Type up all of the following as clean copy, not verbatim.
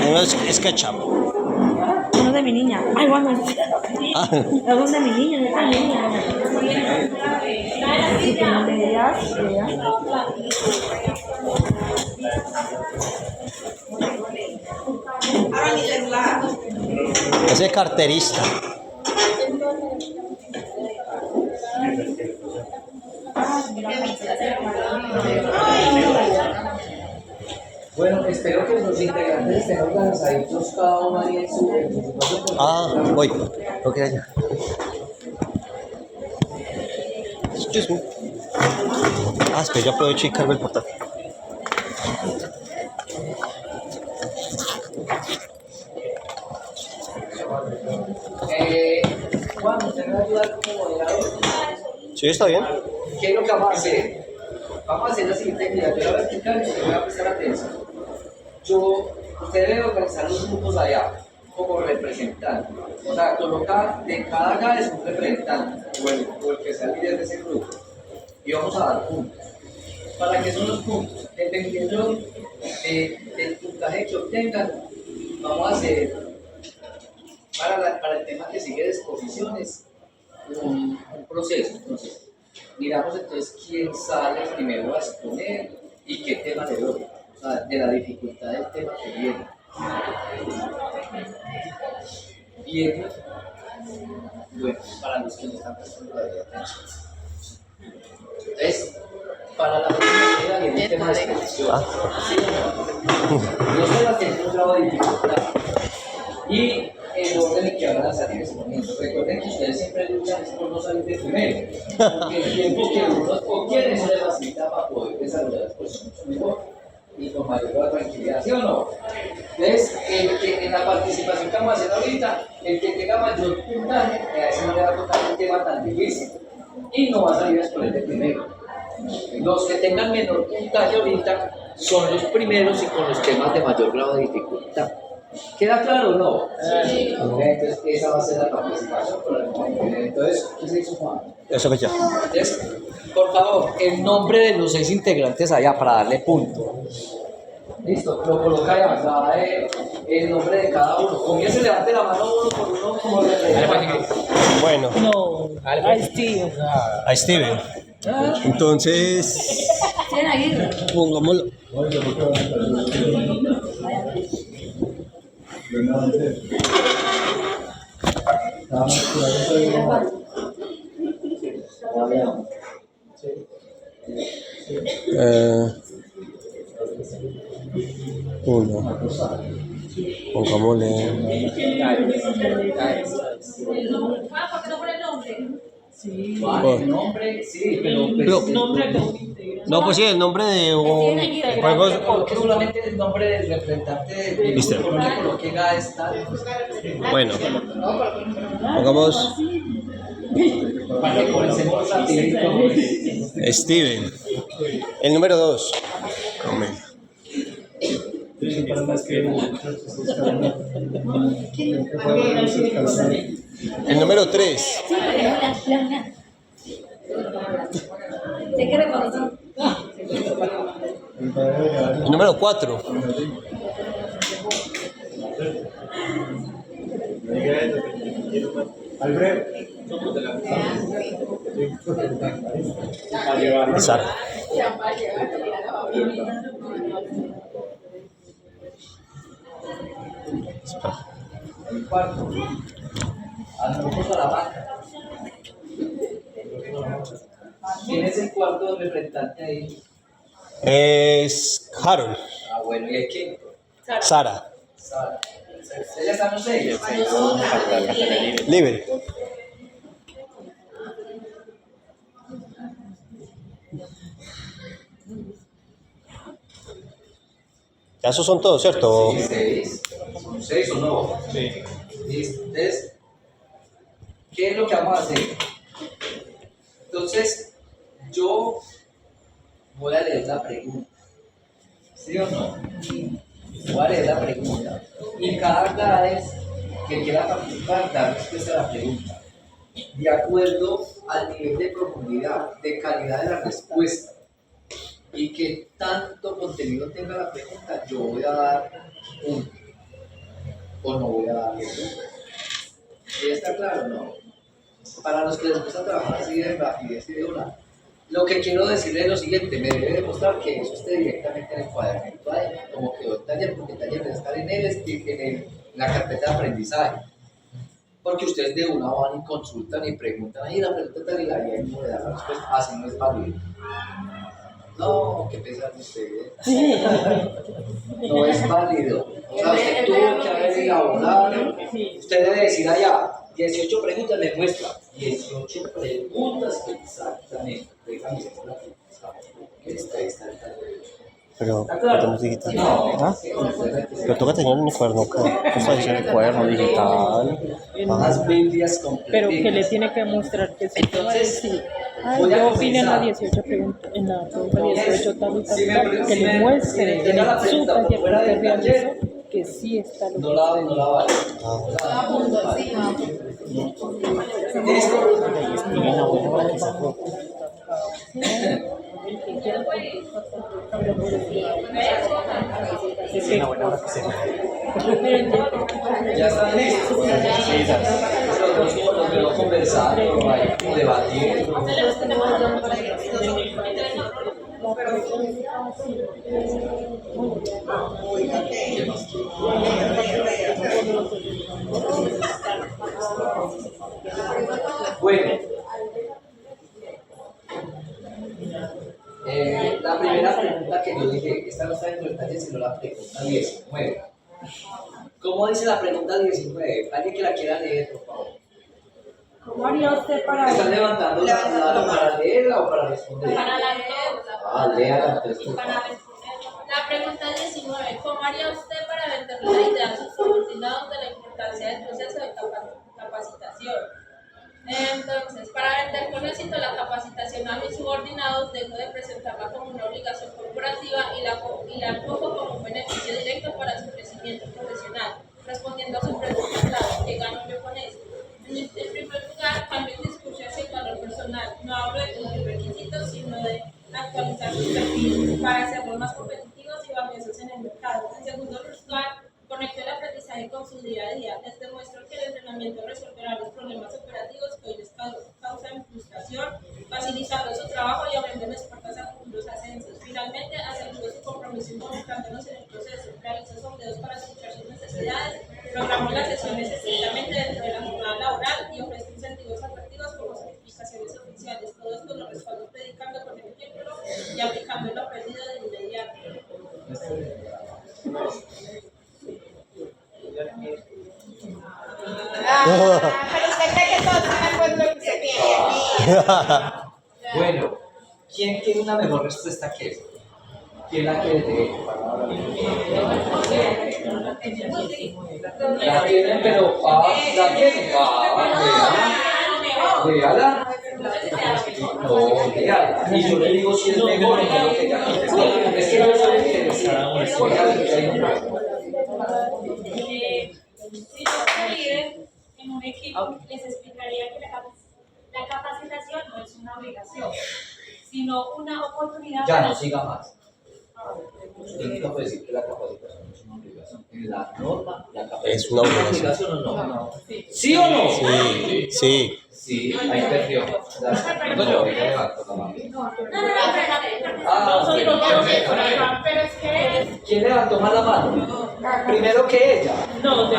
Uno es ketchup. Uno de mi niña. Ay, bueno. Ah, Uno de mi niña, de esta niña. Así que no me digas, ese es carterista. Bueno, espero que los integrantes estén organizaditos cada uno ahí en su espacio. Voy. Ok, allá. Excuse me. Espera, yo aprovecho y cargo el portátil. Juan, ¿usted me va a ayudar como moderador? Sí, está bien. ¿Qué es lo que vamos a hacer? Vamos a hacer la siguiente actividad. Yo le voy a explicar y usted me va a prestar atención. Usted debe organizar los grupos allá como representante. O sea, colocar de cada es un representante o el que sea el líder de ese grupo. Y vamos a dar puntos. ¿Para qué son los puntos? Dependiendo del puntaje que obtengan, vamos a hacer para el tema que sigue de exposiciones un proceso. Entonces, miramos entonces quién sale primero a exponer y qué tema le doy. O sea, de la dificultad del tema que viene. Bien, bueno, para los que no están prestando la atención. Entonces, para la primera viene el tema de exposición. ¿Sí? Los temas tienen un grado de dificultad. Y el orden en que van a salir exponiendo. Recuerden que ustedes siempre luchan por no salir de primero. Porque el tiempo que uno obtiene eso les facilita para poder desarrollar las posiciones mejor y con mayor tranquilidad, ¿sí o no? Entonces, en la participación que vamos a hacer ahorita, el que tenga mayor puntaje, a ese no le va a tocar un tema tan difícil y no va a salir a exponer de primero. Los que tengan menor puntaje ahorita son los primeros y con los temas de mayor grado de dificultad. ¿Queda claro o no? Sí. Entonces, esa va a ser la participación por el momento. Entonces, ¿qué se hizo, Juan? Eso que ya. Entonces, por favor, el nombre de los 6 integrantes allá para darle punto. Listo, lo coloca allá, da el nombre de cada uno. Comience, levante la mano uno por uno como representante. Bueno, No, a Steve. a Steven. Entonces, Tiene Aguirre. pongámoslo. Uno. Pongámosle. El nombre, sí, pero No, pues sí, el nombre de un coloque solamente el nombre del representante del Mister. grupo, no le coloque GAES tal. Bueno, pongamos Para que comencemos rapidito. Steven. El número 2. El número 3. ¿Se quiere conocer? El número 4. Sara. El cuarto. Nosotros a la banca. ¿Quién es el cuarto representante ahí? Es Harold. Bueno, ¿y el quinto? Sara. Sara. ¿Ella está no sé? Libre. Ya esos son todos, ¿cierto? Sí, 6 o no. Sí. Entonces, ¿qué es lo que vamos a hacer? Entonces, yo voy a leer la pregunta. ¿Sí o no? Voy a leer la pregunta. Y cada vez que quiera participar, dar respuesta a la pregunta. De acuerdo al nivel de profundidad, de calidad de la respuesta. y que tanto contenido tenga la pregunta, yo voy a dar un o no voy a dar eso. ¿Sí está claro? No. Para los que les gusta trabajar así de rapidez y de una, lo que quiero decirles es lo siguiente: me debe demostrar que eso esté directamente en el cuadernito ahí, como quedó el taller, porque el taller debe estar en la carpeta de aprendizaje. Porque ustedes de una van y consultan y preguntan, ahí la pregunta tal y la y ahí no le dan la respuesta, así no es válido. No, qué pesar de ustedes. No es válido. O sea, usted tuvo que haber elaborado. Usted debe decir allá, 18 preguntas me muestra. 18 preguntas exactamente. Déjame ver la esta. Pero, ¿Está claro? ¿cómo digital? No. ¿Ah? Pero toca tener un cuaderno acá. ¿Qué está diciendo el cuaderno digital? Las Biblias completas. Pero que le tiene que mostrar que sí. Entonces, Sí. voy a Yo opino en la comenzar. 18 pregunta, en la pregunta 18 tal y tal, Si me- tal, que si le me- muestre si me en entrega la su pregunta por taller que fuera usted del taller, realizó que sí está lo No la vale. Ya están listos. Nosotros podemos conversar, o debatir. ¿Qué más? Bueno, la primera pregunta que yo dije, esta no está dentro del taller, sino la pregunta 19. ¿Cómo dice la pregunta 19? ¿Alguien que la quiera leer, por favor? ¿Cómo haría usted para ¿Están levantando la mano para leerla o para responder? Para la Léala entonces, por para favor. responder. La pregunta 19. ¿Cómo haría usted para vender la idea a sus subordinados de la importancia del proceso de capacitación? Entonces, para vender con éxito la capacitación a mis subordinados, dejo de presentarla como una obligación corporativa y la enfoco como un beneficio directo para su crecimiento profesional. Respondiendo a su pregunta clave, ¿qué gano yo con esto? En primer lugar, cambio el discurso hacia el valor personal. No hablo de cumplir requisitos, sino de actualizar sus perfiles para hacerlos más competitivos y valiosos en el mercado. En segundo lugar, conecto el aprendizaje con su día a día. Les demuestro que el entrenamiento resolverá los problemas operativos que hoy les causan frustración, facilitando su trabajo y abriéndoles puertas a futuros ascensos. Finalmente, aseguro su compromiso involucrándonos en el proceso. Realizo sondeos para escuchar sus necesidades, programo las sesiones estrictamente dentro de la jornada laboral y ofrezco incentivos atractivos como certificaciones oficiales. Todo esto lo respaldo predicando con el ejemplo y aplicando lo aprendido de inmediato. Pero usted cree que todos saben pues lo que se tiene. Bueno, ¿quién tiene una mejor respuesta que esta? ¿Quién la quiere leer? La tienen, pero la tienen. Léala. No, léala. Y yo le digo si es mejor o no lo que ella quiere. Es que yo soy interesado. Si yo fuera líder en un equipo, les explicaría que la capacitación no es una obligación, sino una oportunidad Ya para... no siga más. Usted nunca puede decir que la capacitación es una obligación. En la norma, la capacitación Es una obligación. o no. ¿Sí o no? Sí, sí. Sí, ahí perdió. No, yo ahorita levanto la mano. Pero es que ¿Quién levantó más la mano? Primero que ella. No,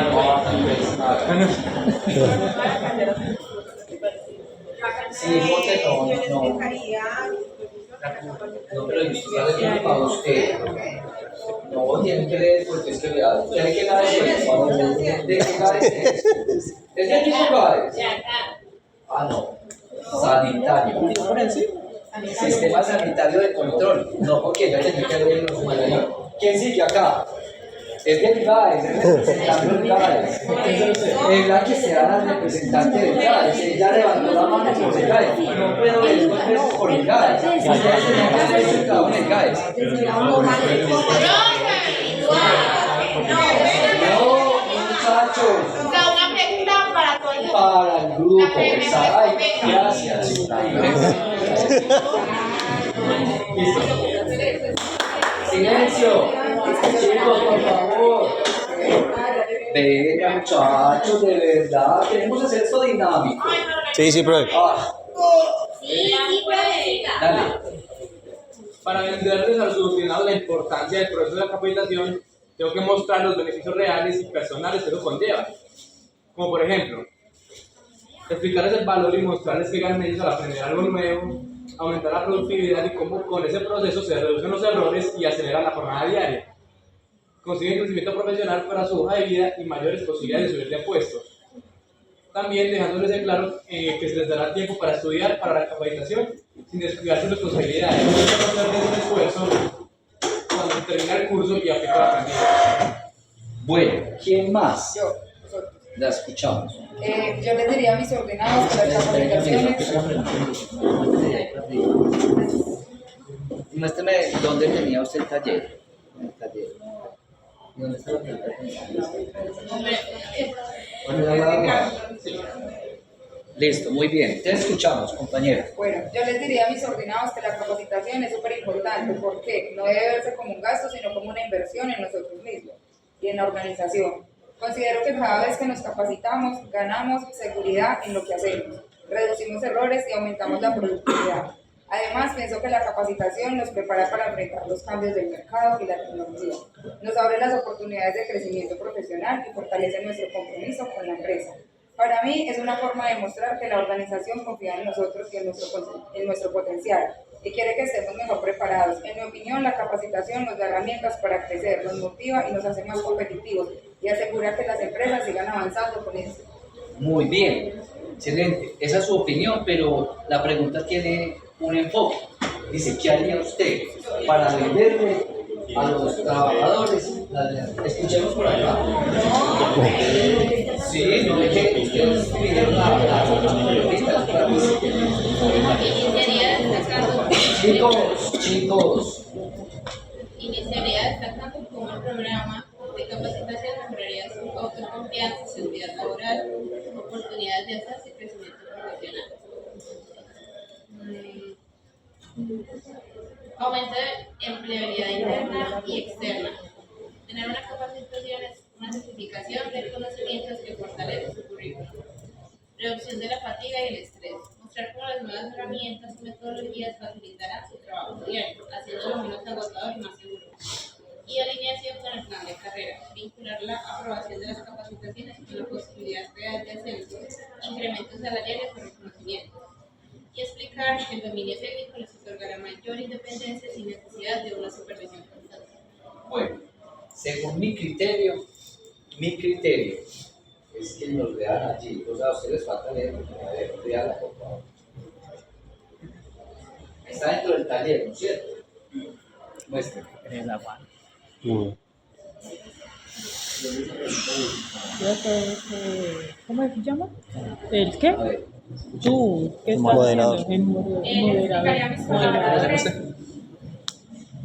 Sí, porque no. No, pero yo estoy hablando para usted. No, tiene que leer porque es que vea, tiene que dar eso. ¿De qué cae es? ¿Es de qué cae? Ah, no. Sanitario. Sistema sanitario de control. No, porque yo tenía que leer los números. ¿Quién sigue acá? Es del GAES, es representante del GAES. Es la que sea la representante del GAES. Ella levantó la mano por el GAES. No puedo leer dos veces por el GAES. Ustedes tenían que haber hecho cada uno el GAES. No, muchachos. da una pregunta para todo el mundo. Para el grupo. Ay, gracias. Silencio. Chicos, por favor. Venga, muchachos, de verdad. Queremos hacer esto dinámico. Sí, sí, profe. Ah, Sí, puede. dale. Para venderles a los subordinados la importancia del proceso de capacitación, tengo que mostrar los beneficios reales y personales que eso conlleva. Como por ejemplo, explicarles el valor y mostrarles que ganan ellos al aprender algo nuevo, aumentar la productividad y cómo con ese proceso se reducen los errores y aceleran la jornada diaria. Consiguen crecimiento profesional para su hoja de vida y mayores posibilidades de subir de puesto. También dejándoles en claro que se les dará tiempo para estudiar para la capacitación sin descuidar sus responsabilidades. No hay que hacerles un esfuerzo cuando termina el curso y aplica la aprendido. Bueno, ¿quién más? Yo, nosotros. La escuchamos. Yo les diría a mis ordenados que las capacitaciones. Muéstrame dónde tenía usted el taller. El taller. ¿Dónde está la presentación? Listo, muy bien. Te escuchamos, compañera. Bueno, yo les diría a mis ordenados que la capacitación es súper importante porque no debe verse como un gasto, sino como una inversión en nosotros mismos y en la organización. Considero que cada vez que nos capacitamos, ganamos seguridad en lo que hacemos, reducimos errores y aumentamos la productividad. Además, pienso que la capacitación nos prepara para enfrentar los cambios del mercado y la tecnología. Nos abre las oportunidades de crecimiento profesional y fortalece nuestro compromiso con la empresa. Para mí es una forma de mostrar que la organización confía en nosotros y en nuestro potencial y quiere que estemos mejor preparados. En mi opinión, la capacitación nos da herramientas para crecer, nos motiva y nos hace más competitivos y asegura que las empresas sigan avanzando con eso. Muy bien, excelente. Esa es su opinión, pero la pregunta tiene un enfoque. Dice, ¿qué haría usted para venderle a los trabajadores? Escuchemos por acá. Sí, no es que ustedes pidieron la lista. Iniciaría destacando. Chicos. Iniciaría destacando cómo el programa de capacitación mejoraría su autoconfianza, seguridad laboral, oportunidades de ascenso y crecimiento profesional. Aumento de empleabilidad interna y externa. Tener una capacitación es una certificación de conocimientos que fortalece su currículum. Reducción de la fatiga y el estrés. Mostrar cómo las nuevas herramientas y metodologías facilitarán su trabajo diario, haciéndolo menos agotador y más seguro. Y alineación con el plan de carrera. Vincular la aprobación de las capacitaciones con la posibilidad real de ascenso, incrementos salariales o reconocimientos. Y explicar que el dominio técnico les otorgará mayor independencia sin necesidad de una supervisión constante. Bueno, según mi criterio es que nos vean allí. O sea, a ustedes les falta leer, a ver, veanla por favor. Está dentro del taller, ¿no es cierto? Muéstrenme. ¿Cómo se llama? ¿El qué? A ver, Tú, ¿qué estás Moderador. haciendo?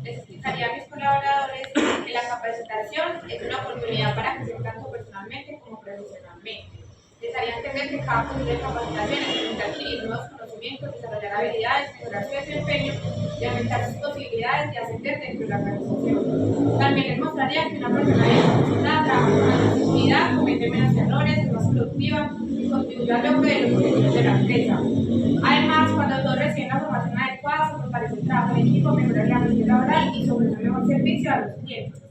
Les explicaría a mis colaboradores que la capacitación es una oportunidad para crecer tanto personalmente como profesionalmente. Les haría entender que cada proceso de capacitación es adquirir nuevos conocimientos, desarrollar habilidades, mejorar su desempeño y aumentar sus posibilidades de ascender dentro de la organización. También les mostraría que una persona bien capacitada trabaja con más efectividad, comete menos errores, es más productiva y contribuye al logro de los objetivos de la empresa. Además, cuando todos reciben la formación adecuada, se fortalece el trabajo en equipo, mejora la gestión laboral y sobre un mejor servicio a los clientes.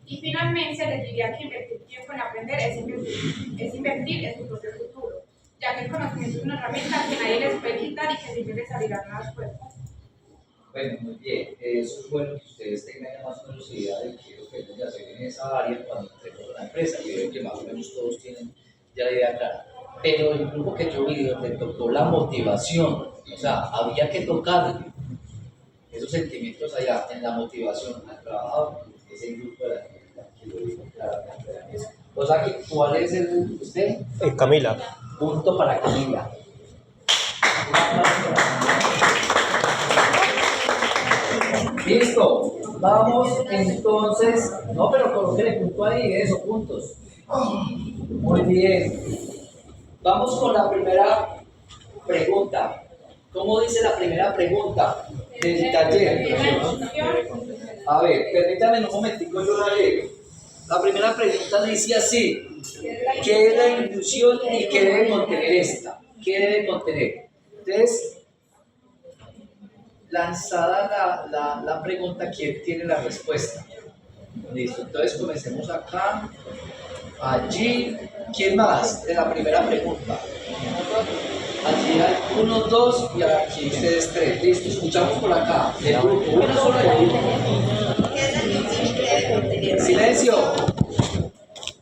Y finalmente, les diría que invertir tiempo en aprender es invertir en su propio futuro, ya que el conocimiento es una herramienta que nadie les puede quitar y que siempre les abrirá nuevas puertas. bueno, muy bien. Eso es bueno que ustedes tengan ya más o menos idea de qué es lo que deben de hacer en esa área cuando entren a la empresa. Y veo que más o menos todos tienen ya la idea clara. Pero el grupo que yo vi donde tocó la motivación, o sea, había que tocar esos sentimientos allá en la motivación al trabajador, ese grupo de la que lo dijo claramente. O sea, ¿cuál es el usted? Camila. Punto para Camila. Listo, vamos entonces. No, pero colóquele punto ahí, eso, puntos. Muy bien. Vamos con la primera pregunta. ¿Cómo dice la primera pregunta del taller? A ver, permítame un momentico, yo la leo. La primera pregunta dice así: ¿qué es la inducción y qué debe contener esta? ¿Qué debe contener? Entonces, lanzada la pregunta, ¿quién tiene la respuesta? Listo, entonces comencemos acá, allí. ¿Quién más de la primera pregunta? Allí hay 1, 2 y aquí ustedes 3. Listo, escuchamos por acá. El grupo, uno solo del grupo. ¿Qué es la inducción y qué debe contener? Silencio.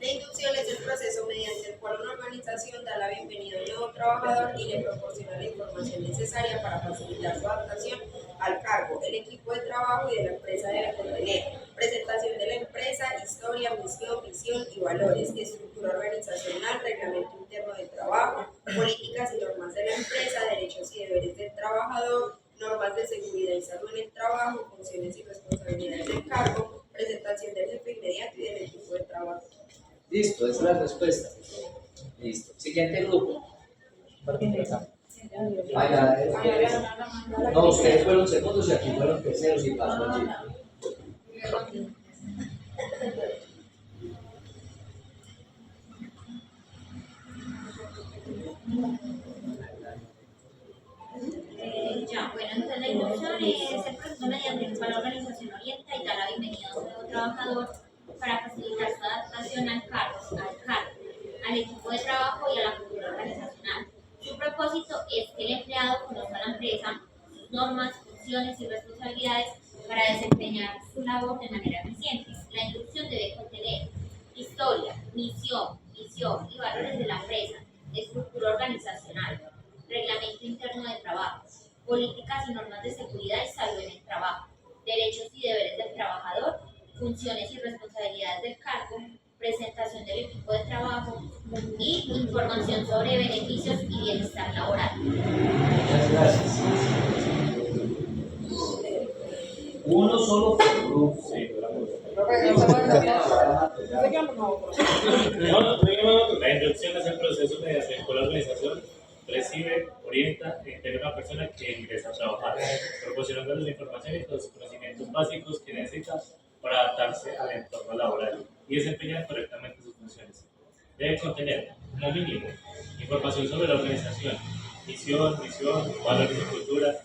La inducción es el proceso mediante el cual una organización da la bienvenida a un nuevo trabajador y le proporciona la información necesaria para facilitar su adaptación al cargo. El equipo de trabajo y de la empresa debe contener presentación de la empresa, historia, misión, visión y valores, estructura organizacional, reglamento interno de trabajo, políticas y normas de la empresa, derechos y deberes del trabajador, normas de seguridad y salud en el trabajo, funciones y responsabilidades del cargo, presentación del jefe inmediato y del equipo de trabajo. Listo, esa es la respuesta. Listo. Siguiente grupo. No, ustedes fueron segundos y aquí fueron terceros y pasó allí. Bueno, entonces la inducción es el proceso mediante el cual la organización orienta y da la bienvenida a un nuevo trabajador para facilitar su adaptación al cargo, al equipo de trabajo y a la cultura organizacional. Su propósito es que el empleado conozca a la empresa, sus normas, funciones y responsabilidades para desempeñar su labor de manera eficiente. La inducción debe contener historia, misión, visión y valores de la empresa, estructura organizacional, reglamento interno de trabajo, políticas y normas de seguridad y salud en el trabajo, derechos y deberes del trabajador, funciones y responsabilidades del cargo, presentación del equipo de trabajo y información sobre beneficios y bienestar laboral. Muchas gracias. Uno solo por grupo. La inducción es el proceso mediante el cual la organización recibe, orienta e integra a una persona que ingresa a trabajar, proporcionándole la información y los conocimientos básicos que necesita para adaptarse al entorno laboral y desempeñar correctamente sus funciones. Debe contener, como mínimo, información sobre la organización, misión, valores y cultura,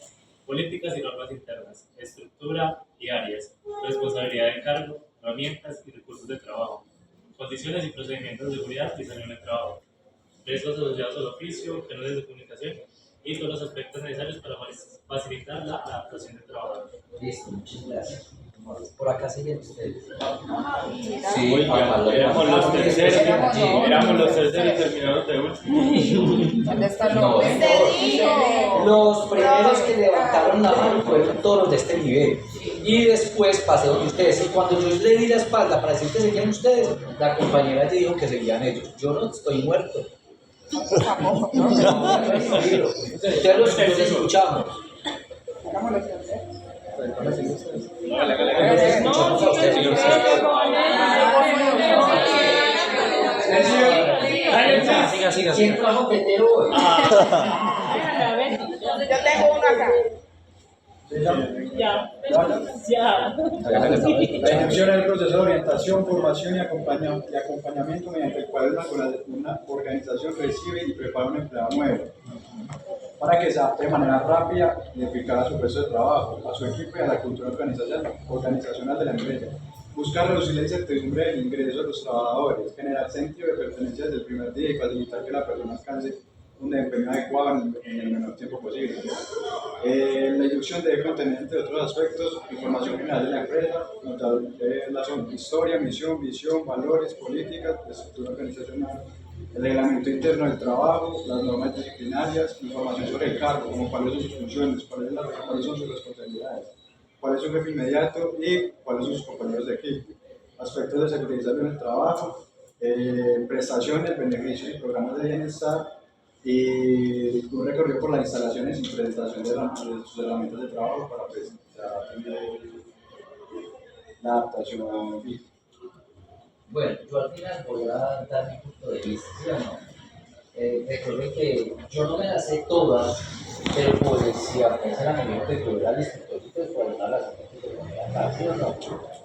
políticas y normas internas, estructura y áreas, responsabilidad de cargo, herramientas y recursos de trabajo, condiciones y procedimientos de seguridad y salud en el trabajo, riesgos asociados al oficio, canales de comunicación y todos los aspectos necesarios para facilitar la adaptación del trabajador. Listo, muchas gracias. Por acá siguen ustedes. Sí, éramos los terceros y terminamos de último. ¿Dónde están No, los? los primeros que levantaron la mano fueron todos los de este nivel. Y después pasé donde ustedes. Y cuando yo le di la espalda para decir que seguían ustedes, la compañera le dijo que seguían ellos. Yo no estoy muerto. Ustedes los escuchamos. ¿Quién trajo tetero hoy? Yo tengo uno acá. Ya. La inducción es el proceso de orientación, formación y acompañamiento mediante el cual una organización recibe y prepara un empleado nuevo para que se adapte de manera rápida y eficaz a su puesto de trabajo, a su equipo y a la cultura organizacional de la empresa. Buscar reducir la incertidumbre del ingreso de los trabajadores, generar sentido de pertenencia desde el primer día y facilitar que la persona alcance un desempeño adecuado en el menor tiempo posible. La inducción debe contener, entre otros aspectos, información general de la empresa, las son historia, misión, visión, valores, políticas, estructura organizacional, el reglamento interno del trabajo, las normas disciplinarias, información sobre el cargo, como cuáles son sus funciones, cuáles son sus responsabilidades, cuál es su jefe inmediato y cuáles son sus compañeros de equipo, aspectos de seguridad en el trabajo, prestaciones, beneficios y programas de bienestar, y un recorrido por las instalaciones y presentación de sus herramientas de trabajo para presentar la adaptación. Bueno, yo al final voy a dar mi punto de vista, ¿sí o no? Recuerden que yo no me las sé todas, pero pues si apenas era medio que yo era el instructor, pues por una razón que yo ponía trabajar, ¿sí o no?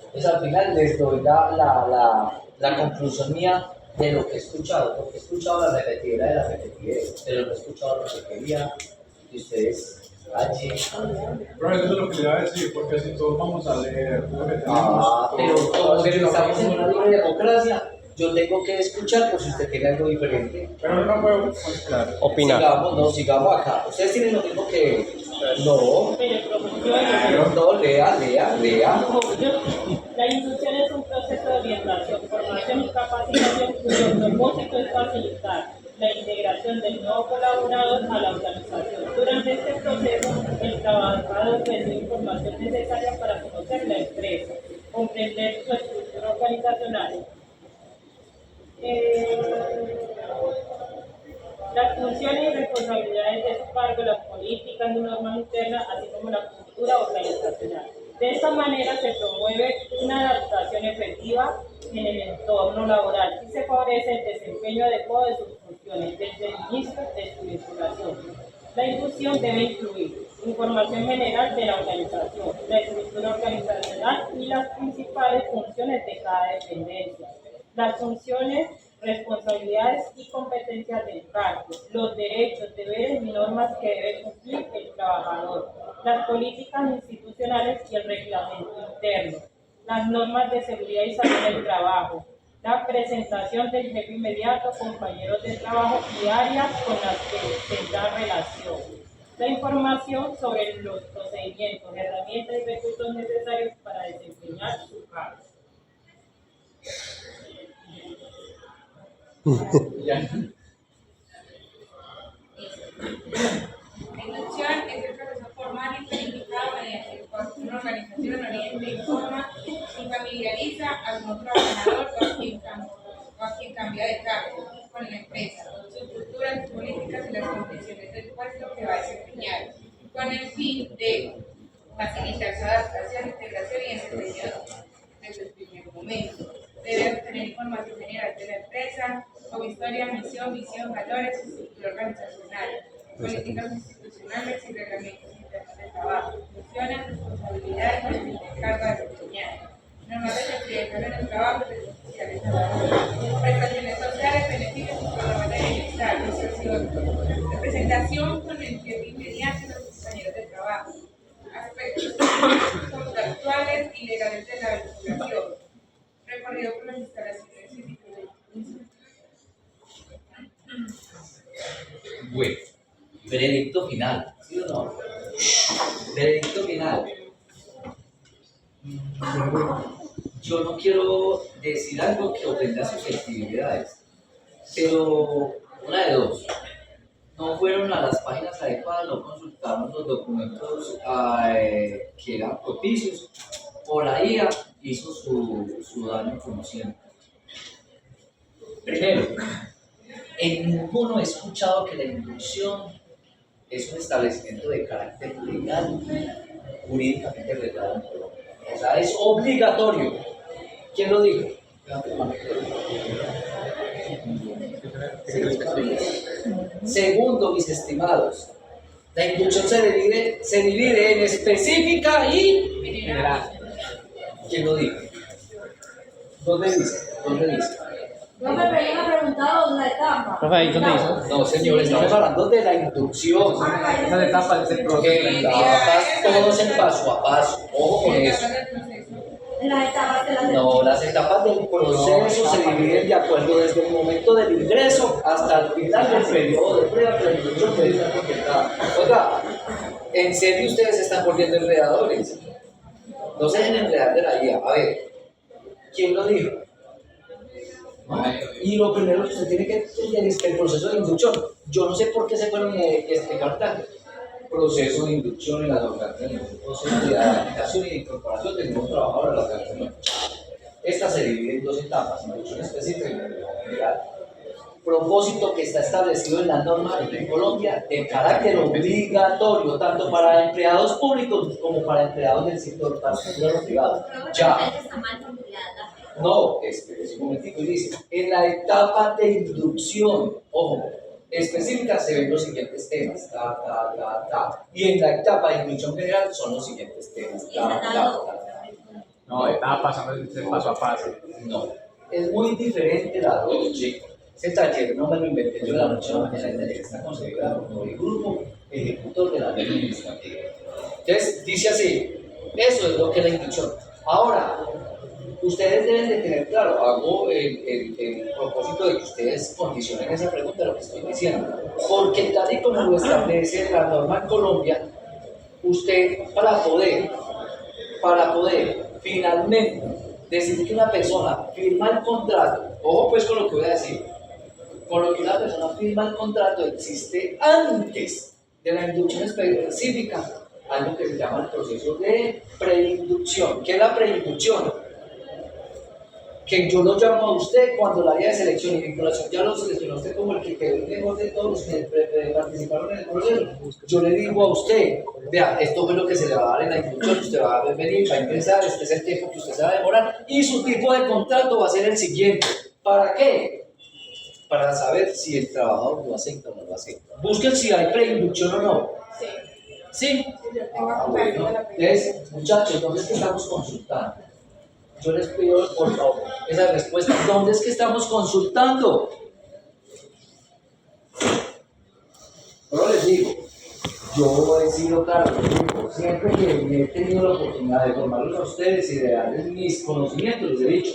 Entonces al final les doy la conclusión mía de lo que he escuchado, porque he escuchado la repetidera de la repetidera, pero no he escuchado lo que quería que ustedes allí. Pero eso es lo que le iba a decir, porque si todos vamos a leer lo que tenemos. Pero como todos que tienen la estamos en misma- una libre democracia, yo tengo que escuchar por si usted quiere algo diferente. Pero no puedo mezclar. Opinar. Sigamos acá. Ustedes tienen lo mismo que. No, Pero profesor, no, lea. la inducción es un proceso de orientación, formación y capacitación cuyo propósito es facilitar la integración del nuevo colaborador a la organización. Durante este proceso, el trabajador recibe información necesaria para conocer la empresa, comprender su estructura organizacional. Las funciones y responsabilidades de su cargo, las políticas y normas internas, así como la cultura organizacional. De esta manera se promueve una adaptación efectiva en el entorno laboral y se favorece el desempeño adecuado de sus funciones desde el inicio de su vinculación. La inducción debe incluir información general de la organización, la estructura organizacional y las principales funciones de cada dependencia, las funciones, responsabilidades y competencias del cargo, los derechos, deberes y normas que debe cumplir el trabajador, las políticas institucionales y el reglamento interno, las normas de seguridad y salud del trabajo, la presentación del jefe inmediato, compañeros de trabajo y áreas con las que tendrá relación, la información sobre los procedimientos, herramientas y recursos necesarios para desempeñar su cargo. Ya. La inducción es el proceso formal y planificado mediante el cual una organización orienta, informa y familiariza a un trabajador o a quien cambia de cargo con la empresa, su cultura, sus políticas y las condiciones del puesto que va a desempeñar, con el fin de facilitar su adaptación, integración y desempeño desde el primer momento. Debe obtener información general de la empresa, como historia, misión, visión, valores, estructura organizacional, políticas institucionales y reglamentos internos de trabajo, funciones, responsabilidades y el cargo de desempeñar, normas de seguridad en el trabajo, derechos sociales, prestaciones sociales, beneficios y programas de bienestar, representación con el jefe inmediato de los compañeros de trabajo, aspectos contractuales y legales de la vinculación, recorrido por las instalaciones y Bueno, veredicto final, ¿sí o no? Veredicto final. Yo no quiero decir algo que ofenda susceptibilidades, pero una de dos. No fueron a las páginas adecuadas, no consultaron los documentos que eran propicios, o la IA hizo su daño como siempre. Primero, en ninguno he escuchado que la inducción es un establecimiento de carácter legal, jurídicamente regulado en Colombia. O sea, es obligatorio. ¿Quién lo dijo? Segundo, mis estimados, la inducción se divide en específica y general. ¿Quién lo dijo? ¿Dónde dice? No me habían preguntado la etapa. Profe, ¿ahí dónde dice? No, señor, estamos hablando de la inducción. Esa etapa Etapas, todos en paso a paso. Ojo con eso. En las etapas de la No, las etapas del proceso se dividen de acuerdo desde el momento del ingreso hasta el final del periodo de prueba que la inducción puede estar completada. Oiga, ¿en serio ustedes se están volviendo enredadores? No se dejen enredar de la IA. A ver, ¿quién lo dijo? Y lo primero que usted tiene que entender es que el proceso de inducción, yo no sé por qué se fueron a explicar tanto. Proceso de inducción en las organizaciones, proceso de adaptación y de incorporación del nuevo trabajador a la organización. Esta se divide en dos etapas, inducción específica y inducción general. Propósito que está establecido en la norma en Colombia de carácter obligatorio, tanto para empleados públicos como para empleados del sector particular o privado. Ya. Está mal formulada. No, espérese un momentico y dice, en la etapa de inducción, ojo, específica se ven los siguientes temas, y en la etapa de inducción general son los siguientes temas, No, etapas, paso a paso. No, es muy diferente la dos, chicos. Ese taller no me lo inventé yo de la noche a la mañana, el taller está considerado como el grupo ejecutor de la ley administrativa. Entonces, dice así, eso es lo que es la inducción. Ahora, ustedes deben de tener claro, hago el propósito de que ustedes condicionen esa pregunta a lo que estoy diciendo, porque tal y como lo establece la norma en Colombia, usted para poder finalmente decir que una persona firma el contrato, ojo pues con lo que voy a decir, con lo que una persona firma el contrato existe antes de la inducción específica, algo que se llama el proceso de preinducción. ¿Qué es la preinducción? Que yo lo llamo a usted cuando el área de selección y vinculación ya lo seleccionó usted como el que quedó mejor de todos los que participaron en el proceso. Yo le digo a usted, vea, esto es lo que se le va a dar en la inducción, usted va a venir, va a ingresar, este es el tiempo que usted se va a demorar y su tipo de contrato va a ser el siguiente. ¿Para qué? Para saber si el trabajador lo acepta o no lo acepta. Busquen si hay preinducción o no. Sí. ¿Sí? Tengo bueno. Entonces, muchachos, ¿dónde es que estamos consultando? Yo les pido, por favor, esa respuesta. ¿Dónde es que estamos consultando? Pero les digo, yo he sido claro, siempre que he tenido la oportunidad de formarlos a ustedes y de darles mis conocimientos, les he dicho,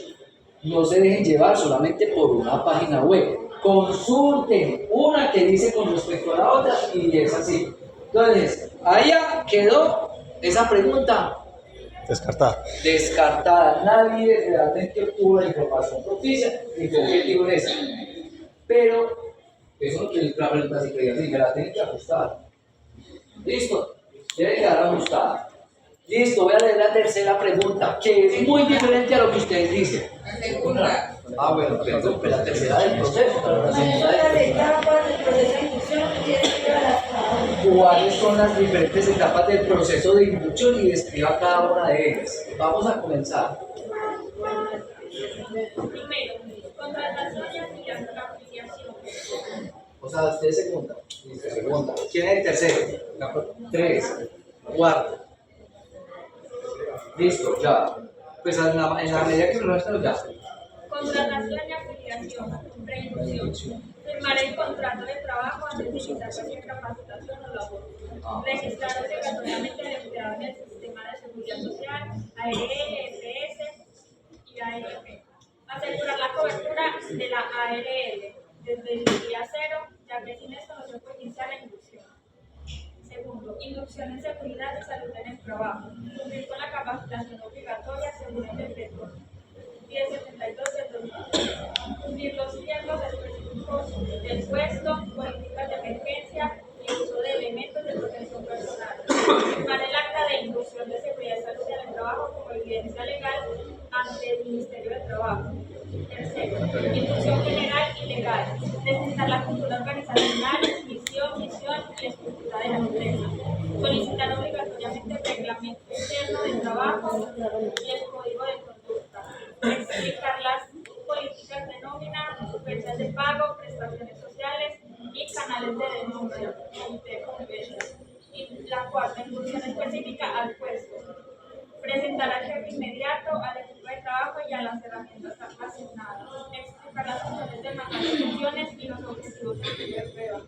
no se dejen llevar solamente por una página web. Consulten una que dice con respecto a la otra y es así. Entonces, ahí ya quedó esa pregunta descartada. Nadie realmente obtuvo la información propicia ni fue objetivo en eso. Pero eso no quiere la pregunta así que me la tienen que ajustar. Listo, debe quedar ajustada. Listo, voy a leer la tercera pregunta, que es muy diferente a lo que ustedes dicen. La segunda. Ah, bueno, perdón, pero la tercera del proceso, pero la segunda Son las del etapas del proceso de inducción y describa las ¿Cuáles son las diferentes etapas del proceso de inducción y describa cada una de ellas? Vamos a comenzar. Primero, contratación y afiliación. O sea, usted es segunda. Listo, segunda. ¿Quién es el tercero? Tres. Cuarto. Listo, ya. Pues en la medida que lo nuestro ya. Contratación y afiliación. Reinducción. Firmar el contrato de trabajo antes de iniciar cualquier capacitación o labor. Registrar obligatoriamente al empleado en el sistema de seguridad social, ARL, EPS y ARP. Asegurar la cobertura de la ARL desde el día cero, ya que sin esto no se puede iniciar la inducción. Segundo, inducción en seguridad y salud en el trabajo. Cumplir con la capacitación obligatoria según el decreto 1072 del 2003. Cumplir los riesgos específicos del puesto, políticas de emergencia y uso de elementos de protección personal. Firmar el acta de inducción de seguridad y salud en el trabajo como evidencia legal ante el Ministerio de Trabajo. Tercero, inducción general y legal. Presentar la cultura organizacional, misión y estructura de la empresa. Solicitar obligatoriamente el reglamento interno de trabajo y el código de conducta. Explicar las políticas de nómina, fechas de pago, prestaciones sociales y canales de denuncia. Y la cuarta, inducción específica al puesto. Presentar al jefe inmediato, al equipo de trabajo y a las herramientas asignadas. Explicar las funciones de manual de funciones y los objetivos de prueba.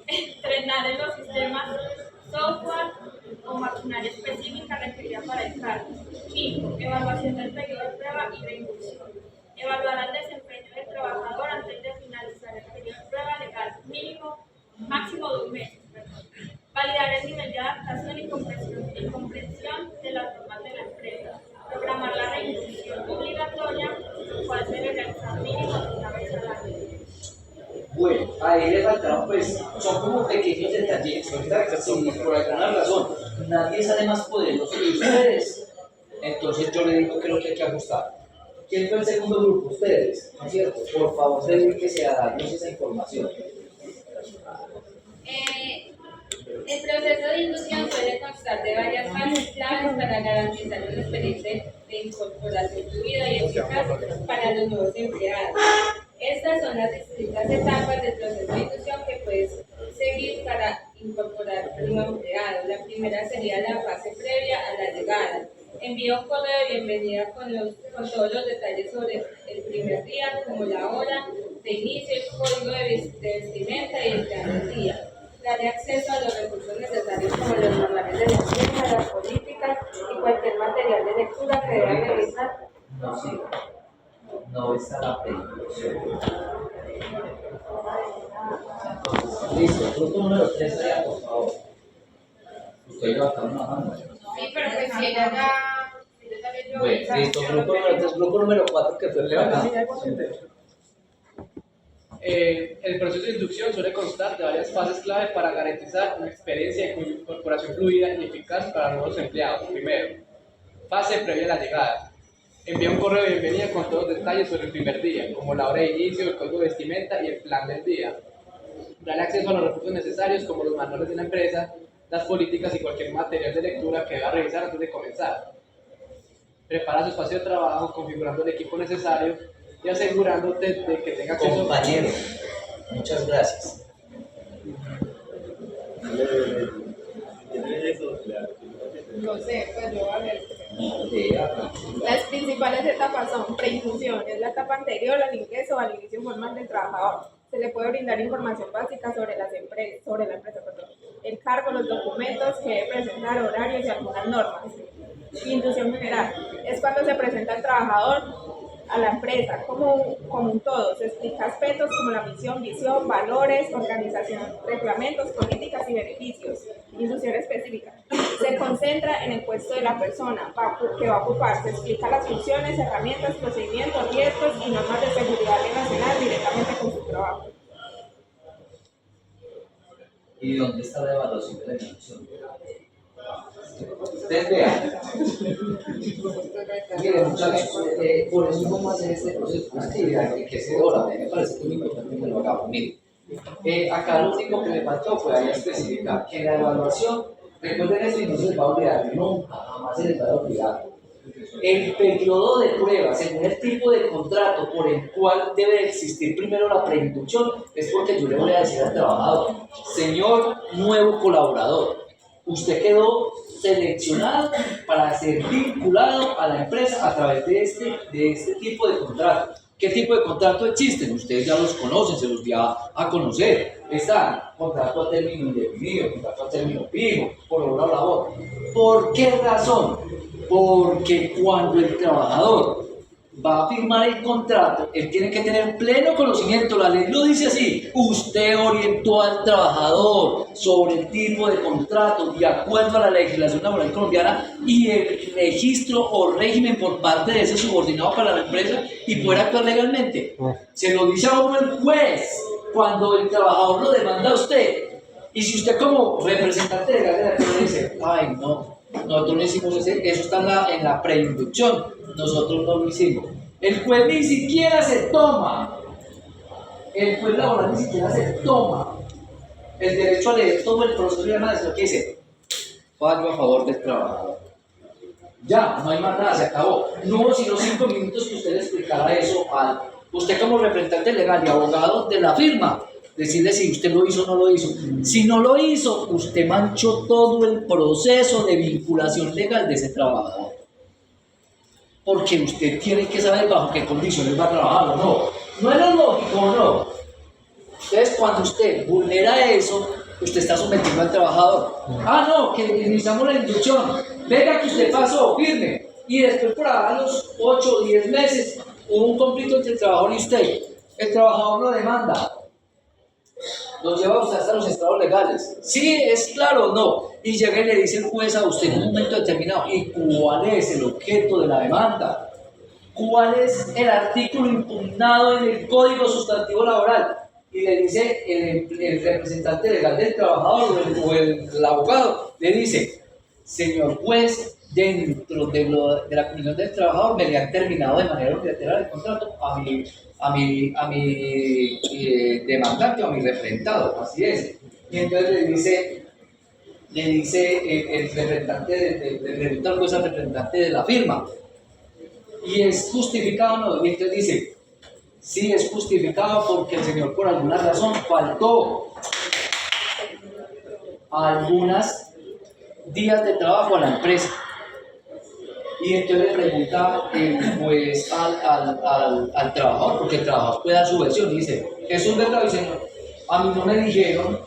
Entrenar en los sistemas, software o maquinaria específica requerida para el cargo. Quinto, evaluación del periodo de prueba y reinducción. Evaluar el desempeño del trabajador antes de finalizar el periodo de prueba legal máximo 2 meses. Validar el nivel de adaptación y comprensión de las normas de la empresa. Programar la reinducción obligatoria, lo cual se debe realizar mínimo una vez al año. Bueno, ahí le faltaron, pues, son como pequeños detalles. Ahorita, si por alguna razón nadie sale más poderoso que ustedes, entonces yo le digo que lo que hay que ajustar. ¿Quién fue el segundo grupo? Ustedes, ¿no es cierto? Por favor, dedíquese a darnos esa información. El proceso de inducción suele constar de varias fases claves para garantizar una experiencia de incorporación fluida y eficaz para los nuevos empleados. Estas son las distintas etapas del proceso de inducción que puedes seguir para incorporar un nuevo empleado. La primera sería la fase previa a la llegada. Envía un correo de bienvenida con todos los detalles sobre el primer día, como la hora de inicio, el código de vestimenta y el plan del día. Daré acceso a los recursos necesarios como los manuales de la empresa, las políticas y cualquier material de lectura que deba revisar. No, sí. No está la preinducción. Listo, grupo número 3 allá, por favor. Usted va a estar trabajando. Sí, pero pues si ella ya leyó. Bueno, listo, grupo número 3, grupo número 4 que fue para acá. El proceso de inducción suele constar de varias fases clave para garantizar una experiencia de incorporación fluida y eficaz para nuevos empleados. Primero, fase previa a la llegada. Envía un correo de bienvenida con todos los detalles sobre el primer día, como la hora de inicio, el código de vestimenta y el plan del día. Dale acceso a los recursos necesarios como los manuales de la empresa, las políticas y cualquier material de lectura que deba revisar antes de comenzar. Prepara su espacio de trabajo configurando el equipo necesario y asegurándote de que tenga acceso. Compañero, muchas gracias. No sé, pues yo a ver. Las principales etapas son preinducción, es la etapa anterior al ingreso o al inicio formal del trabajador. Se le puede brindar información básica sobre la empresa, el cargo, los documentos que debe presentar, horarios y algunas normas. Inducción general es cuando se presenta el trabajador a la empresa como un todo. Se explica aspectos como la misión, visión, valores, organización, reglamentos, políticas y beneficios. Inducción específica se concentra en el puesto de la persona que va a ocupar. Se explica las funciones, herramientas, procedimientos, riesgos y normas de seguridad relacionadas directamente con su trabajo. ¿Y dónde está la evaluación de la inducción? Ustedes vean. Miren, muchachos, por eso vamos a hacer este proceso, una actividad enriquecedora. Me parece que es muy importante que lo hagamos. Miren, acá lo único que le faltó fue ahí especificar que la evaluación, recuerden esto y no se les va a olvidar, nunca, jamás se les va a olvidar. El periodo de prueba, según el tipo de contrato por el cual debe existir primero la preinducción, es porque yo le voy a decir al trabajador, señor nuevo colaborador, usted quedó seleccionado para ser vinculado a la empresa a través de este tipo de contrato. ¿Qué tipo de contrato existen? Ustedes ya los conocen, se los voy a conocer. Están contrato a término indefinido, contrato a término fijo, por obra o labor. ¿Por qué razón? Porque cuando el trabajador va a firmar el contrato, él tiene que tener pleno conocimiento, la ley lo dice así, usted orientó al trabajador sobre el tipo de contrato de acuerdo a la legislación laboral colombiana y el registro o régimen por parte de ese subordinado para la empresa y poder actuar legalmente. Se lo dice a uno el juez cuando el trabajador lo demanda a usted. Y si usted como representante legal de la empresa dice, ay no, nosotros no hicimos eso está en la preinducción, nosotros no lo hicimos. El juez ni siquiera se toma, el juez laboral ni siquiera se toma el derecho a leer todo el proceso de análisis, lo que dice, fallo a favor del trabajador. Ya, no hay más nada, se acabó. No hubo sino 5 minutos que usted le explicara eso a usted como representante legal y abogado de la firma. Decirle si usted lo hizo o no lo hizo. Si no lo hizo, usted manchó todo el proceso de vinculación legal de ese trabajador. Porque usted tiene que saber bajo qué condiciones va a trabajar o no. No es lo lógico o no. Entonces, cuando usted vulnera eso, usted está sometiendo al trabajador. Ah, no, que iniciamos la inducción. Venga que usted pasó, firme. Y después por a los 8 o 10 meses hubo un conflicto entre el trabajador y usted. El trabajador lo demanda. Los lleva usted hasta los estados legales. Sí, es claro o no. Y llega y le dice el juez a usted en un momento determinado, ¿y cuál es el objeto de la demanda? ¿Cuál es el artículo impugnado en el Código Sustantivo Laboral? Y le dice el representante legal del trabajador o el abogado, le dice, señor juez, dentro de la comunidad del trabajador me le han terminado de manera unilateral el contrato a mi demandante o a mi representado, así es. Y entonces le dice el representante, le pregunta al juez al representante de la firma, ¿y es justificado o no? Y entonces dice, sí, es justificado porque el señor por alguna razón faltó. algunos días de trabajo a la empresa. Y entonces le pregunta pues, al trabajador, porque el trabajador puede dar su versión, y dice, es un verdad, dice, a mí no me dijeron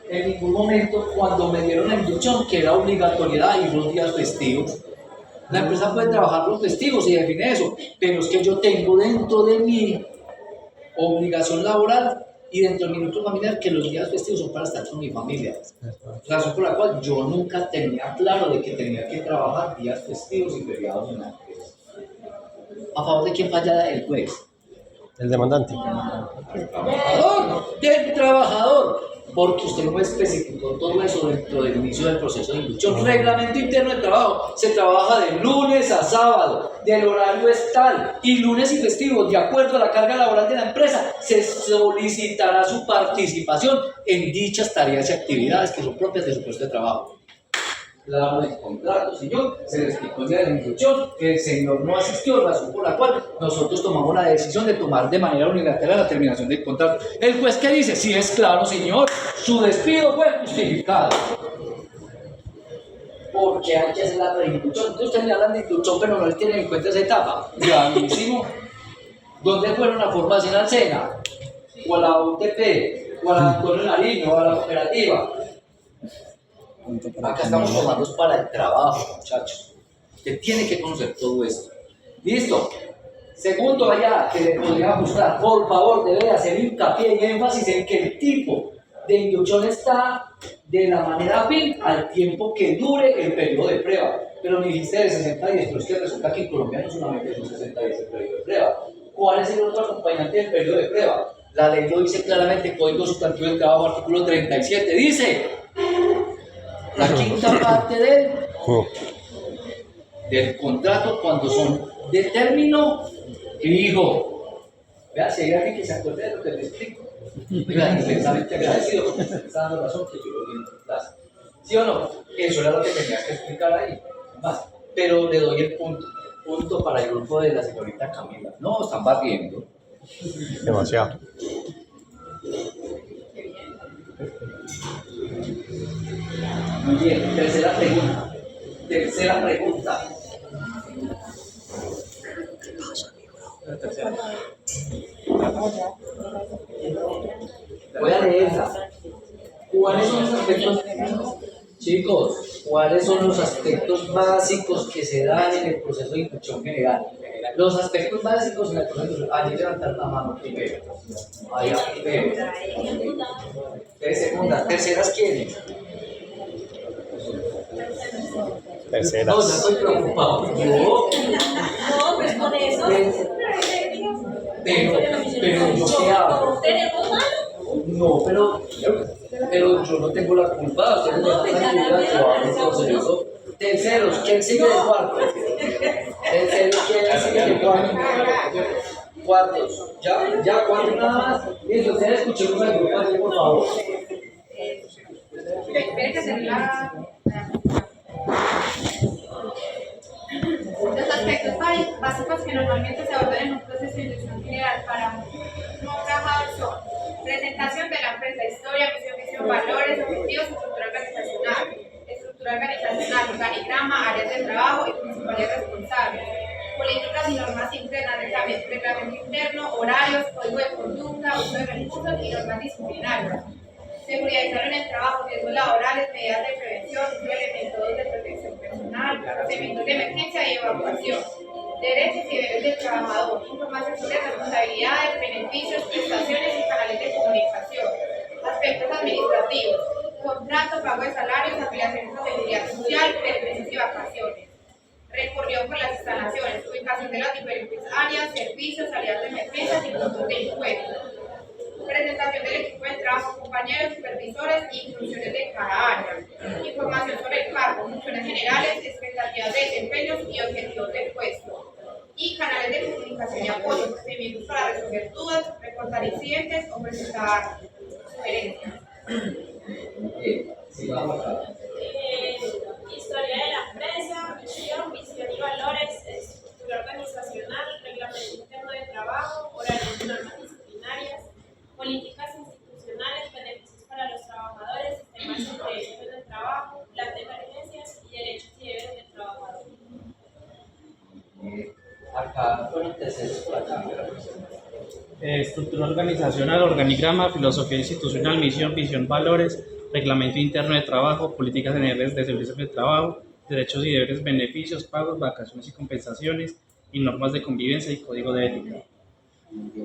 en ningún momento cuando me dieron la inducción que era obligatoriedad ir los días festivos. La empresa puede trabajar los festivos y define eso, pero es que yo tengo dentro de mi obligación laboral y dentro de mi núcleo familiar que los días festivos son para estar con mi familia. Razón por la cual yo nunca tenía claro de que tenía que trabajar días festivos y feriados en la empresa. ¿A favor de quién falla el juez? El demandante. Del trabajador, porque usted no especificó todo eso dentro del inicio del proceso de inducción. Reglamento interno de trabajo, se trabaja de lunes a sábado, del horario es tal, y lunes y festivos, de acuerdo a la carga laboral de la empresa, se solicitará su participación en dichas tareas y actividades que son propias de su puesto de trabajo. Le damos el contrato, señor, se le explicó el día de la inducción, el señor no asistió, razón por la cual nosotros tomamos la decisión de tomar de manera unilateral la terminación del contrato. ¿El juez qué dice? Sí, es claro, señor, su despido fue justificado. Porque hay que hacer la reinducción. Entonces ustedes le hablan de inducción, pero no les tienen en cuenta esa etapa. Gravísimo. ¿Dónde fueron a formación al SENA? O a la UTP, o a la Antonio Nariño, o a la cooperativa. Acá estamos formando para el trabajo, muchachos. Usted tiene que conocer todo esto. ¿Listo? Segundo, allá, que le podría gustar, por favor, debe hacer hincapié y énfasis en que el tipo de inducción está de la manera fin al tiempo que dure el periodo de prueba. Pero me dijiste de 60 días, pero es que resulta que en Colombia no solamente son 60 días el periodo de prueba. ¿Cuál es el otro acompañante del periodo de prueba? La ley lo dice claramente, Código Sustantivo del Trabajo, artículo 37, dice... La quinta parte del contrato cuando son de término fijo. Vea, si hay alguien que se acuerde de lo que le explico. Oiga, inmensamente agradecido porque me está dando razón que yo lo vi en tu clase. ¿Sí o no? Eso era lo que tenías que explicar ahí. Más. Pero le doy el punto. Punto para el grupo de la señorita Camila. No, están barriendo. Demasiado. Muy bien, tercera pregunta. Voy a leerla. ¿Cuáles son los aspectos, chicos, cuáles son los aspectos básicos que se dan en el proceso de inducción general? Los aspectos básicos en el proceso de inducción. Allí levantar la mano primero. Allá primero. Segunda. ¿Terceras quiénes? Terceras. No, ya estoy preocupado. Yo. No, pues con eso. Pero yo qué hago. ¿Tenemos mano? No, pero yo no tengo la culpa. Ustedes me van a ayudar a trabajar en proceso. Terceros, ¿quién sigue de cuarto? Terceros, ¿quién sigue de cuarto? Cuartos. Ya, cuartos nada más. Listo, ustedes escuchemos al grupo así, por favor. Espera que hacer Los aspectos básicos que normalmente se abordan en un proceso de inducción general para un nuevo trabajador son presentación de la empresa, historia, misión, valores, objetivos, estructura organizacional, organigrama, áreas de trabajo y principales responsables, políticas y normas internas, reglamento interno, horarios, código de conducta, uso de recursos y normas disciplinarias. Seguridad y salud en el trabajo, riesgos laborales, medidas de prevención, métodos de protección personal, procedimientos de emergencia y evacuación, derechos y deberes del trabajador, información sobre responsabilidades, beneficios, prestaciones y canales de comunicación, aspectos administrativos, contrato, pago de salarios, afiliaciones a seguridad social, permisos y vacaciones, recorrido por las instalaciones, ubicación de las diferentes áreas, servicios, salidas de emergencia y puntos de encuentro. Presentación del equipo de trabajo, compañeros, supervisores y funciones de cada área. Información sobre el cargo, funciones generales, expectativas de desempeños y objetivos del puesto. Y canales de comunicación y apoyo, procedimientos para resolver dudas, reportar incidentes o presentar sugerencias. Historia de la empresa, visión y valores, estructura organizacional, reglamento interno de trabajo, horarios y normas disciplinarias, políticas institucionales, beneficios para los trabajadores, sistemas entre acá fueron terceros por acá. Estructura organizacional, organigrama, filosofía institucional, misión, visión, valores, reglamento interno de trabajo, políticas generales de servicios de trabajo, derechos y deberes, beneficios, pagos, vacaciones y compensaciones, y normas de convivencia y código de ética.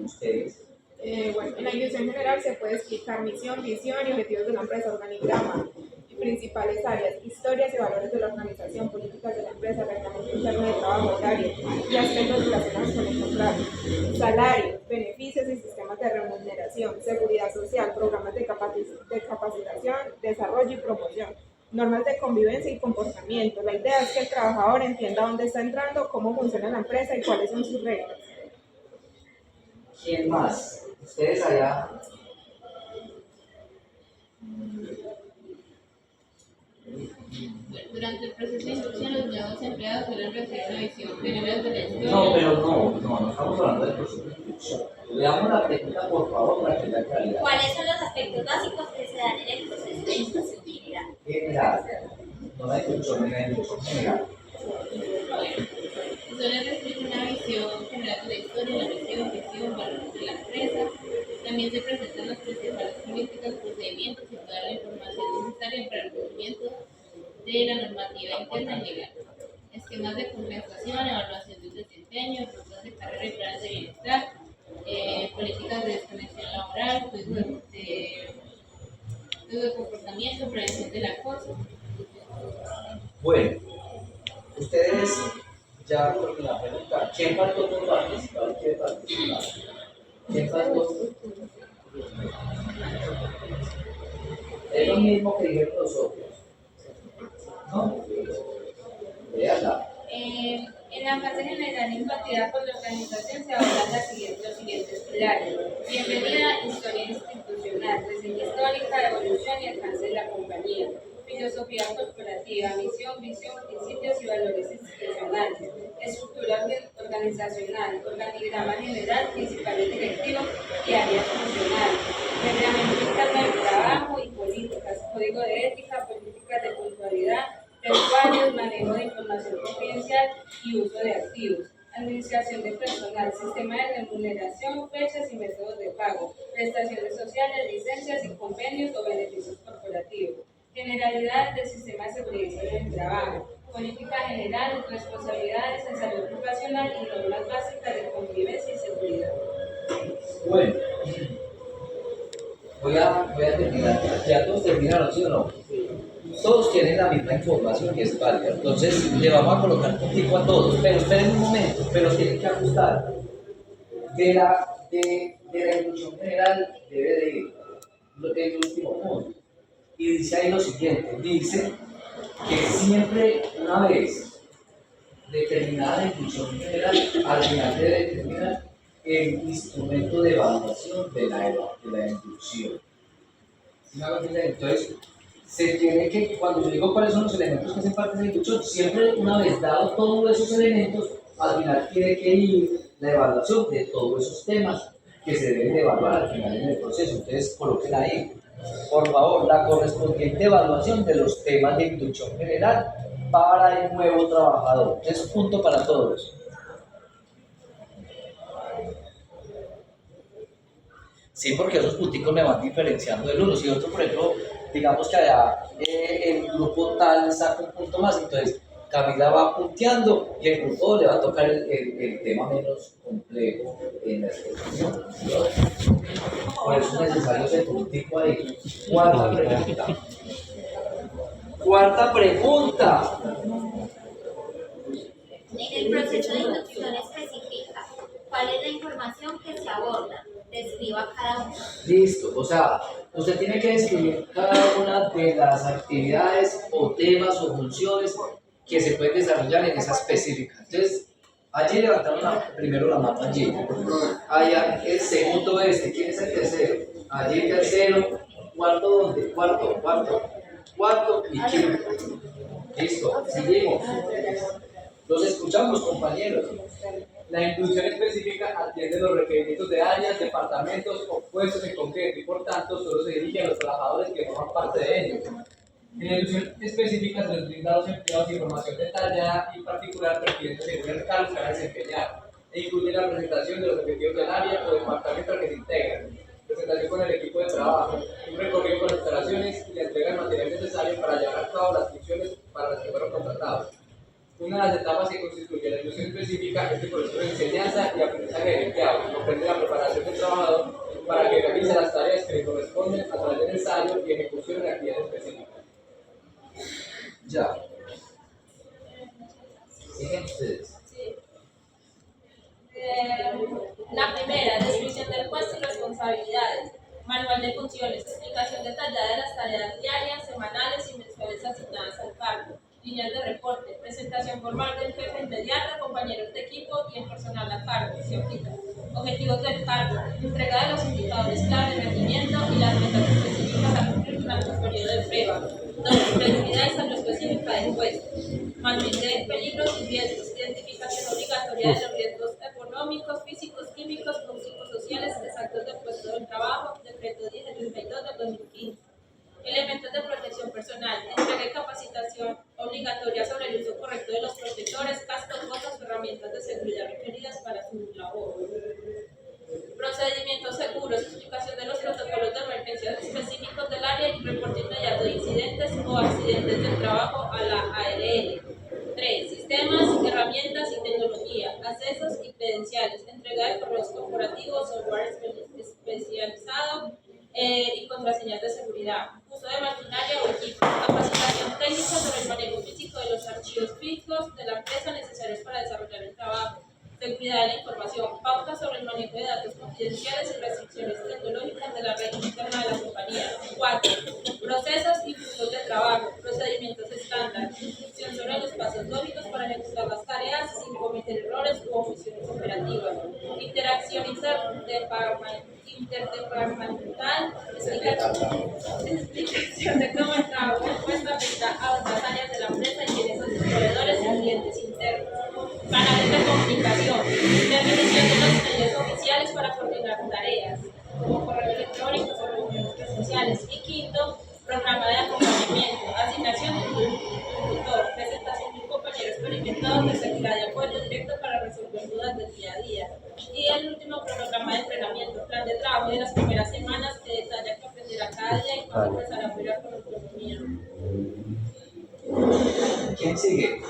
¿Ustedes? Bueno, en la inducción general se puede explicar misión, visión y objetivos de la empresa, organigrama y principales áreas, historias y valores de la organización, políticas de la empresa, reglamento interno de trabajo, horario y aspectos relacionados con el contrato, salario, beneficios y sistemas de remuneración, seguridad social, programas de capacitación, desarrollo y promoción, normas de convivencia y comportamiento. La idea es que el trabajador entienda dónde está entrando, cómo funciona la empresa y cuáles son sus reglas. ¿Quién más? Ustedes allá. Durante el proceso de inducción, los nuevos empleados suelen recibir una visión general de la historia. No, pero no estamos hablando del proceso de inducción. Leamos la pregunta, por favor, para que la claridad. ¿Cuáles son los aspectos básicos que se dan en el proceso de inducción general? General. No la inducción, en la inducción general. Suelen recibir una visión general de la historia, la misión, visión, valores de la empresa. También se presentan las principales políticas, procedimientos y toda la información necesaria para el cumplimiento de la normativa interna y legal. Esquemas de compensación, evaluación del desempeño, rutas de carrera y planes de bienestar, políticas de desconexión laboral, código de comportamiento, prevención del acoso. Bueno, ustedes ya con la pregunta, ¿quién faltó por participar? ¿Quién participar? ¿Quién faltó? Es lo mismo que dijeron los otros. ¿No? Véanla. En la fase general impartida por la organización se abordan los siguientes pilares: bienvenida, historia institucional, reseña histórica, evolución y alcance de la compañía, filosofía corporativa, misión, visión, principios y valores institucionales, estructura organizacional, organigrama general, principales directivos y áreas funcionales, reglamento interno del trabajo y políticas, código de ética, políticas de puntualidad, vestuarios, manejo de información confidencial y uso de activos, administración de personal, sistema de remuneración, fechas y métodos de pago, prestaciones sociales, licencias y convenios o beneficios corporativos, generalidades del sistema de seguridad en el trabajo, política general, responsabilidades en salud ocupacional y normas básicas de convivencia y seguridad. Bueno, voy a terminar. ¿Ya todos terminaron, sí o no? Todos tienen la misma información y es válida. Entonces, le vamos a colocar puntico a todos. Pero esperen un momento, pero tienen que ajustar. De la inducción general debe de ir el último punto. Y dice ahí lo siguiente, dice que siempre una vez determinada la inducción general, al final debe determinar el instrumento de evaluación de la inducción. Entonces, se tiene que, cuando yo digo cuáles son los elementos que hacen parte de la inducción, siempre una vez dado todos esos elementos, al final tiene que ir la evaluación de todos esos temas que se deben de evaluar al final en el proceso. Entonces, coloquen ahí, por favor, la correspondiente evaluación de los temas de inducción general para el nuevo trabajador. Es un punto para todos. Sí, porque esos punticos me van diferenciando del uno. Si otro, por ejemplo, digamos que allá el grupo tal saca un punto más, entonces Camila va punteando y el grupo le va a tocar el tema menos complejo en la exposición. Por eso es necesario ese puntico ahí. Cuarta pregunta. Cuarta pregunta. En el proceso de inducción especifica cuál es la información que se aborda. Describa cada uno. Listo, o sea, usted tiene que describir cada una de las actividades o temas o funciones que se pueden desarrollar en esa específica. Entonces, allí levantaron primero la mano, allí. Allá el segundo ¿quién es el tercero? Allí el tercero, cuarto, ¿dónde? Cuarto y quinto. Listo, seguimos. Los escuchamos, compañeros. La inducción específica atiende los requerimientos de áreas, departamentos o puestos en concreto y por tanto solo se dirige a los trabajadores que forman parte de ellos. En la inducción específica se les brinda a los empleados información detallada y particular refiriéndose según el cargo que van a desempeñar. e incluye la presentación de los objetivos del área o departamento al que se integran, presentación con el equipo de trabajo, un recorrido con instalaciones y la entrega del material necesario para llevar a cabo las funciones para las que fueron contratados. Una de las etapas que constituye la inducción específica es el proceso de enseñanza y aprendizaje del empleado, comprende la preparación del trabajador para que realice las tareas que le corresponden a través del ensayo y ejecución de actividades específicas. Ya. ¿Siguen ustedes? Sí. La primera, descripción del puesto y responsabilidades. Manual de funciones, explicación detallada de las tareas diarias, semanales y mensuales asignadas al cargo. Líneas de reporte, presentación formal del jefe inmediato, compañeros de equipo y el personal a cargo, se aplica. Objetivos del cargo, entrega de los indicadores clave de rendimiento y las metas específicas a cumplir durante el periodo de prueba. 2. Prioridades a lo específica del puesto. Manual de peligros y riesgos, identificación obligatoria de los riesgos económicos, físicos, químicos, psicosociales, exactos del puesto de trabajo, decreto 1032 del 2015. Elementos de protección personal, entrega y capacitación obligatoria sobre el uso correcto de los protectores, cascos, botas o herramientas de seguridad requeridas para su labor. Procedimientos seguros, explicación de los protocolos de emergencia específicos del área y reporte inmediato de incidentes o accidentes del trabajo a la ARL. 3. Sistemas, herramientas y tecnología, accesos y credenciales, entrega de correos corporativos, software especializado y contraseñas de seguridad, uso de maquinaria o equipos, capacitación técnica sobre el manejo físico de los archivos físicos de la empresa necesarios para desarrollar el trabajo, seguridad de la información, pautas sobre el manejo de datos confidenciales y restricciones tecnológicas de la red interna de la compañía. 4. Procesos y flujos de trabajo, procedimientos estándar, instrucción sobre los pasos lógicos para ejecutar las tareas sin cometer errores u omisiones operativas. Interacción interdepartamental, explicación de cómo el trabajo puesto afecta a otras áreas de la empresa y quiénes son sus proveedores y clientes internos. Canales de comunicación, definición de los medios oficiales para coordinar tareas, como correo electrónico o reuniones presenciales. Y 5, programa de acompañamiento, asignación de un tutor, presentación de un compañero experimentado que servirá de apoyo directo para resolver dudas del día a día. Y el último, programa de entrenamiento, plan de trabajo de las primeras semanas que detalla que aprenderá cada día y cómo empezar a operar con autonomía. ¿Quién sigue?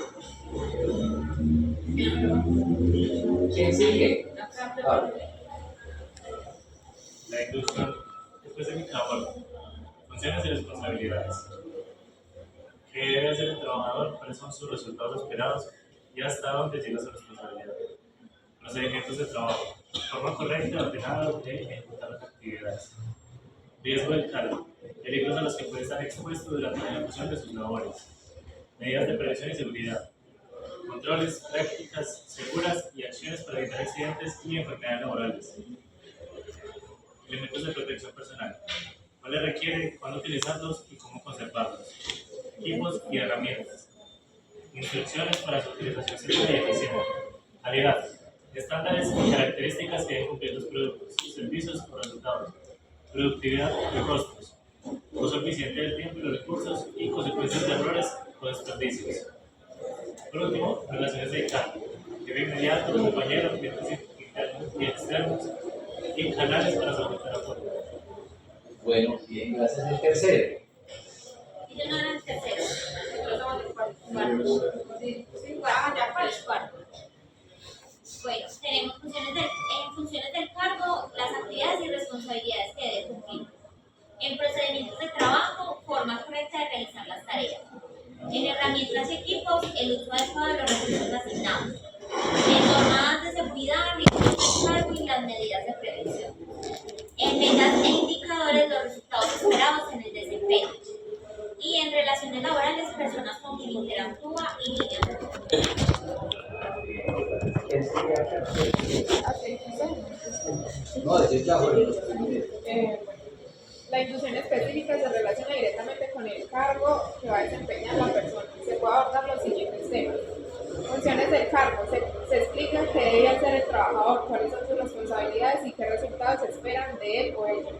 ¿Quién sigue? La inducción específica por funciones y responsabilidades. ¿Qué debe hacer el trabajador? ¿Cuáles son sus resultados esperados? ¿Y hasta dónde llega su responsabilidad? Procedimientos de trabajo. Forma correcta, ordenada de ejecutar las actividades. Riesgo del cargo. Peligros a los que puede estar expuesto durante la ejecución de sus labores. Medidas de prevención y seguridad. Controles, prácticas seguras y acciones para evitar accidentes y enfermedades laborales. Elementos de protección personal. ¿Cuáles requiere? ¿Cuándo utilizarlos y cómo conservarlos? Equipos y herramientas. Instrucciones para su utilización segura y eficiente. Calidad. Estándares y características que deben cumplir los productos, servicios o resultados. Productividad y costos. Uso eficiente del tiempo y los recursos y consecuencias de errores o desperdicios. Por último, relaciones de cargo. Jefe inmediato, compañeros, clientes internos y externos y canales para solicitar apoyo. Bueno, bien, gracias. El tercero. Y yo no era el tercero. Bueno, tenemos funciones del cargo, las actividades y responsabilidades que debe cumplir. En procedimientos de trabajo, forma correcta de realizar las tareas. En herramientas y equipos, el uso adecuado de los recursos asignados. En normas de seguridad, riesgos del cargo y las medidas de prevención. En metas e indicadores, los resultados esperados en el desempeño. Y en relaciones laborales, personas con quien interactúa y líneas de No, decir ya, bueno. La inducción específica se relaciona directamente con el cargo que va a desempeñar la persona. Se puede abordar los siguientes temas. Funciones del cargo. Se explica qué debe hacer el trabajador, cuáles son sus responsabilidades y qué resultados se esperan de él o ella.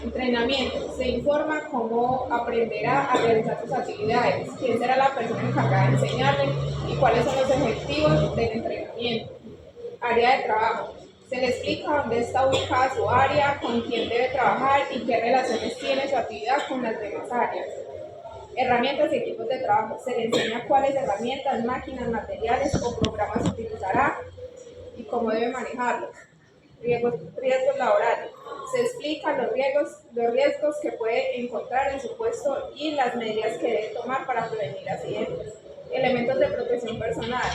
Entrenamiento. Se informa cómo aprenderá a realizar sus actividades, quién será la persona encargada de enseñarle y cuáles son los objetivos del entrenamiento. Área de trabajo. Se le explica dónde está ubicada su área, con quién debe trabajar y qué relaciones tiene su actividad con las demás áreas. Herramientas y equipos de trabajo. Se le enseña cuáles herramientas, máquinas, materiales o programas utilizará y cómo debe manejarlos. Riesgos laborales. Se explican los riesgos que puede encontrar en su puesto y las medidas que debe tomar para prevenir accidentes. Elementos de protección personal.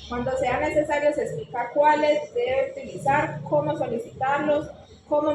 Cuando sea necesario se explica cuáles debe utilizar, cómo solicitarlos